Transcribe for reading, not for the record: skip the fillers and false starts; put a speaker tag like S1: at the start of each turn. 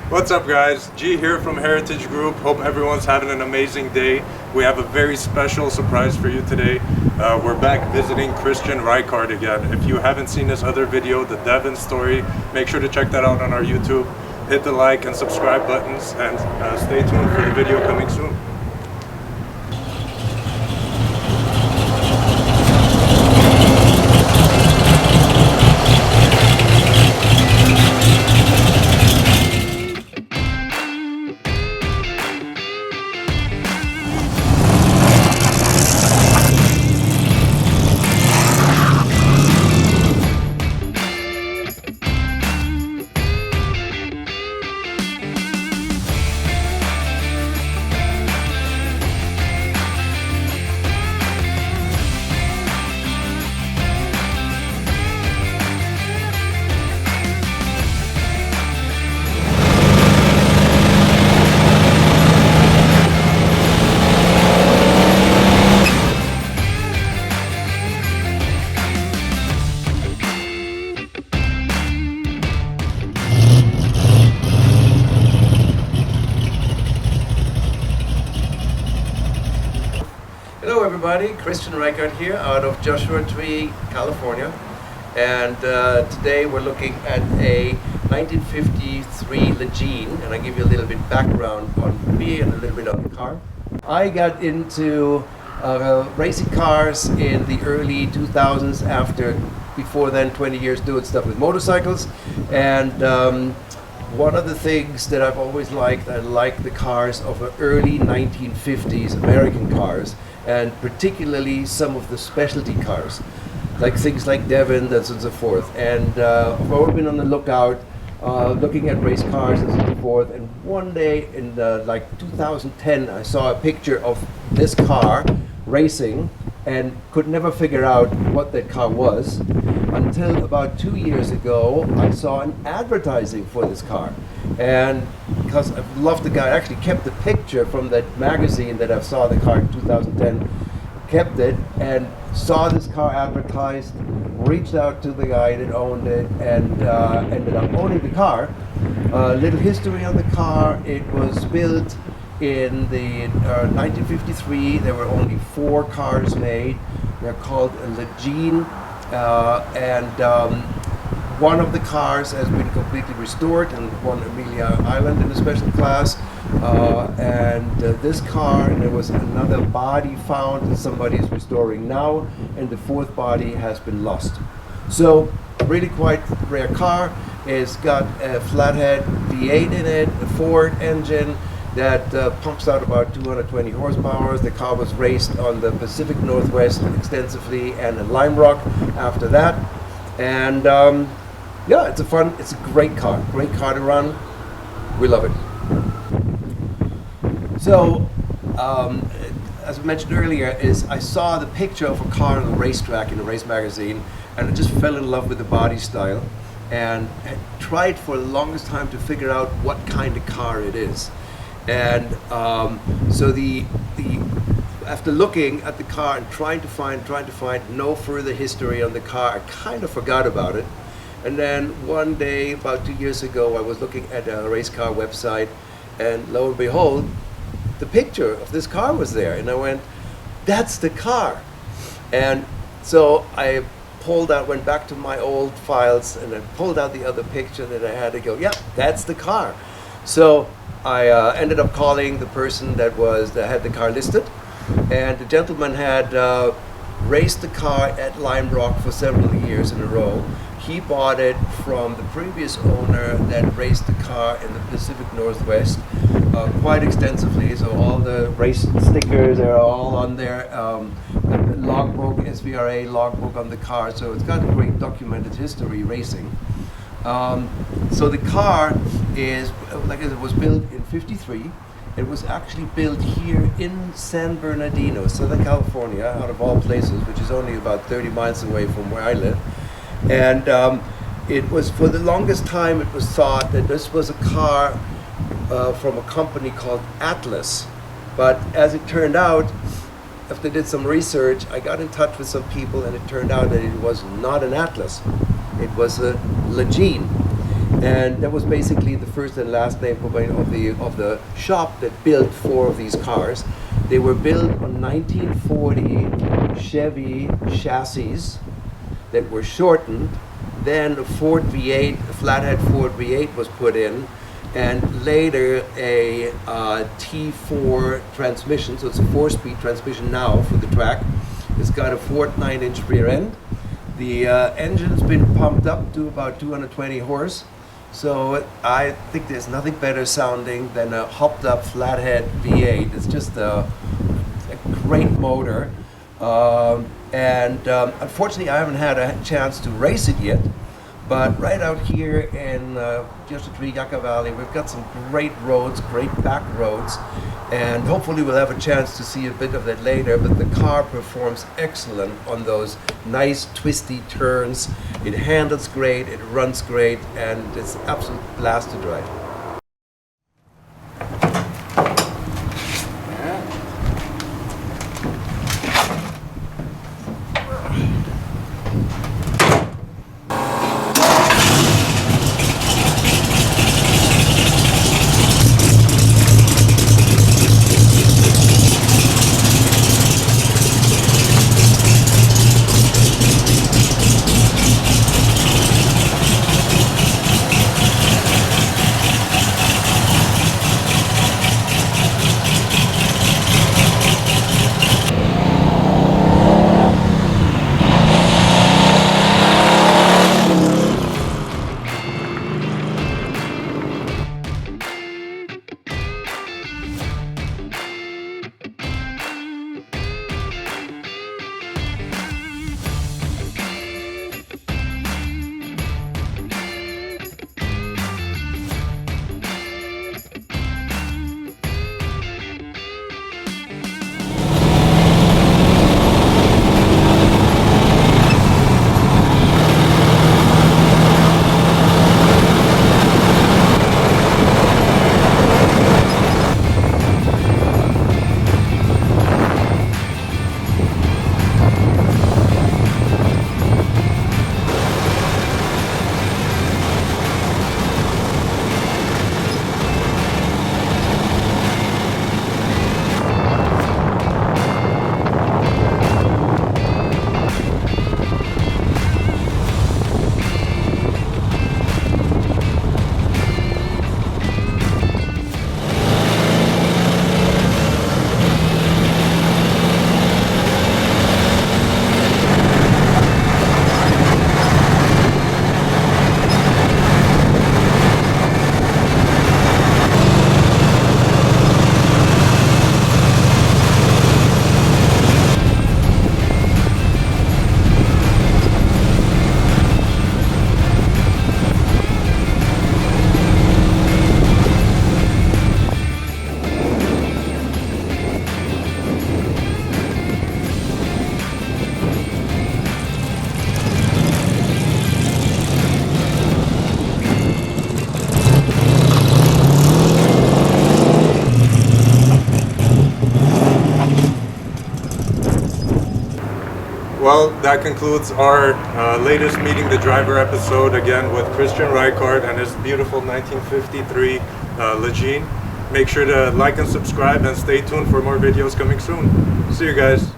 S1: What's up, guys? G here from Heritage Group. Hope everyone's having an amazing day. We have a very special surprise for you today. We're back visiting Christian Reichardt again. If you haven't seen this other video, the Devin story, make sure to check that out on our YouTube. Hit the like and subscribe buttons, and stay tuned for the video coming soon.
S2: Hello everybody, Christian Reichardt here out of Joshua Tree, California, and today we're looking at a 1953 LaGene, and I'll give you a little bit background on me and a little bit on the car. I got into racing cars in the early 2000s before then 20 years doing stuff with motorcycles, and one of the things that I've always liked, I like the cars of the early 1950s American cars, and particularly some of the specialty cars, like things like Devin and so forth. And I've always been on the lookout, looking at race cars and so forth. And one day in like 2010, I saw a picture of this car racing and could never figure out what that car was until about 2 years ago. I saw an advertising for this car, and because I loved the guy, I actually kept the picture from that magazine that I saw the car in 2010, kept it, and saw this car advertised, reached out to the guy that owned it, and ended up owning the car. Little history on the car: it was built in the 1953. There were only 4 cars made. They're called a LaGene, and one of the cars has been completely restored and won Amelia Island in a special class. This car, and there was another body found that somebody is restoring now, and the 4th body has been lost. So, really quite rare car. It's got a flathead V8 in it, a Ford engine that pumps out about 220 horsepower. The car was raced on the Pacific Northwest extensively and in Lime Rock after that. And yeah, it's a great car to run. We love it. So, as I mentioned earlier, I saw the picture of a car on a racetrack in a race magazine, and I just fell in love with the body style, and had tried for the longest time to figure out what kind of car it is. And so after looking at the car and trying to find no further history on the car, I kind of forgot about it. And then one day, about 2 years ago, I was looking at a race car website, and lo and behold, the picture of this car was there, and I went, "That's the car." And so I went back to my old files, and I pulled out the other picture that I had to go, "Yeah, that's the car." So I ended up calling the person that had the car listed, and the gentleman had raced the car at Lime Rock for several years in a row. He bought it from the previous owner that raced the car in the Pacific Northwest quite extensively. So all the race stickers are all on there. Logbook, SVRA logbook on the car. So it's got a great documented history racing. So the car is, like I said, it was built in '53. It was actually built here in San Bernardino, Southern California, out of all places, which is only about 30 miles away from where I live. And it was, for the longest time, it was thought that this was a car from a company called Atlas. But as it turned out, after I did some research, I got in touch with some people, and it turned out that it was not an Atlas. It was a LaGene. And that was basically the first and last name of the shop that built 4 of these cars. They were built on 1940 Chevy chassis that were shortened. Then a Ford V8, a flathead Ford V8 was put in, and later a T4 transmission. So it's a 4-speed transmission now for the track. It's got a 9-inch rear end. The engine's been pumped up to about 220 horse. So I think there's nothing better sounding than a hopped up flathead V8. It's just a great motor. Unfortunately, I haven't had a chance to race it yet. But right out here in Joshua Tree, Yucca Valley, we've got some great roads, great back roads. And hopefully we'll have a chance to see a bit of that later. But the car performs excellent on those nice twisty turns. It handles great, it runs great, and it's an absolute blast to drive.
S1: Well, that concludes our latest Meeting the Driver episode, again with Christian Reichardt and his beautiful 1953 LaGene. Make sure to like and subscribe and stay tuned for more videos coming soon. See you guys.